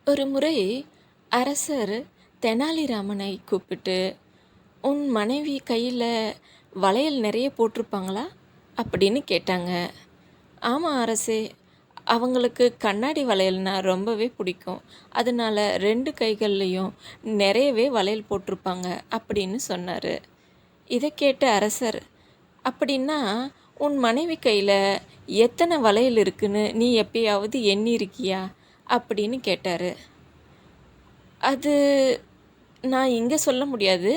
ஒரு முறை அரசர் தெனாலிராமனை கூப்பிட்டு, உன் மனைவி கையில் வளையல் நிறைய போட்டிருப்பாங்களா அப்படின்னு கேட்டாங்க. ஆமாம் அரசே, அவங்களுக்கு கண்ணாடி வளையல்னா ரொம்பவே பிடிக்கும். அதனால 2 கைகள்லையும் நிறையவே வளையல் போட்டிருப்பாங்க அப்படின்னு சொன்னார். இதை கேட்ட அரசர், அப்படின்னா உன் மனைவி கையில் எத்தனை வளையல் இருக்குன்னு நீ எப்பயாவது எண்ணியிருக்கியா அப்படின்னு கேட்டார். அது நான் இங்கே சொல்ல முடியாது,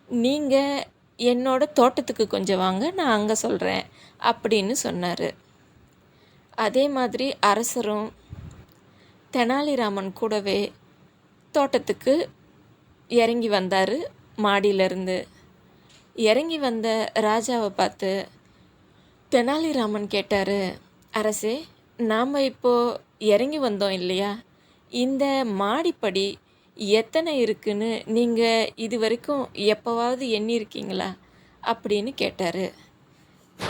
நீங்கள் என்னோட தோட்டத்துக்கு கொஞ்சம் வாங்க, நான் அங்கே சொல்கிறேன் அப்படின்னு சொன்னார். அதே மாதிரி அரசரும் தெனாலிராமன் கூடவே தோட்டத்துக்கு இறங்கி வந்தார். மாடியிலிருந்து இறங்கி வந்த ராஜாவை பார்த்து தெனாலிராமன் கேட்டார், அரசே, நாம் இப்போது இறங்கி வந்தோம் இல்லையா, இந்த மாடிப்படி எத்தனை இருக்குன்னு நீங்கள் இது வரைக்கும் எப்போவாவது எண்ணியிருக்கீங்களா அப்படின்னு கேட்டார்.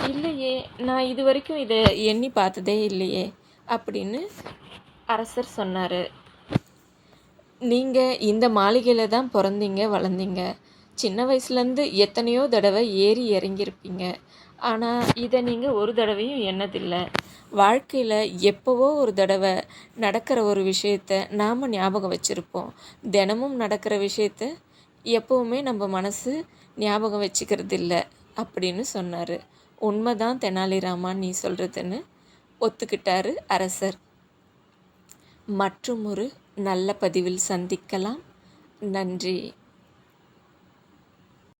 இல்லையே, நான் இது வரைக்கும் இதை எண்ணி பார்த்ததே இல்லையே அப்படின்னு அரசர் சொன்னார். நீங்கள் இந்த மாளிகையில் தான் பிறந்தீங்க வளர்ந்தீங்க, சின்ன வயசுலேருந்து எத்தனையோ தடவை ஏறி இறங்கியிருப்பீங்க. ஆனால் இதை நீங்கள் ஒரு தடவையும் எண்ணதில்லை. வாழ்க்கையில் எப்போவோ ஒரு தடவை நடக்கிற ஒரு விஷயத்த நாம் ஞாபகம் வச்சுருப்போம். தினமும் நடக்கிற விஷயத்த எப்போவுமே நம்ம மனசு ஞாபகம் வச்சுக்கிறது இல்லை அப்படின்னு சொன்னார். உண்மைதான் தெனாலிராமன் நீ சொல்கிறதுன்னு ஒத்துக்கிட்டாரு அரசர். மற்றும் ஒரு நல்ல பதிவில் சந்திக்கலாம். நன்றி.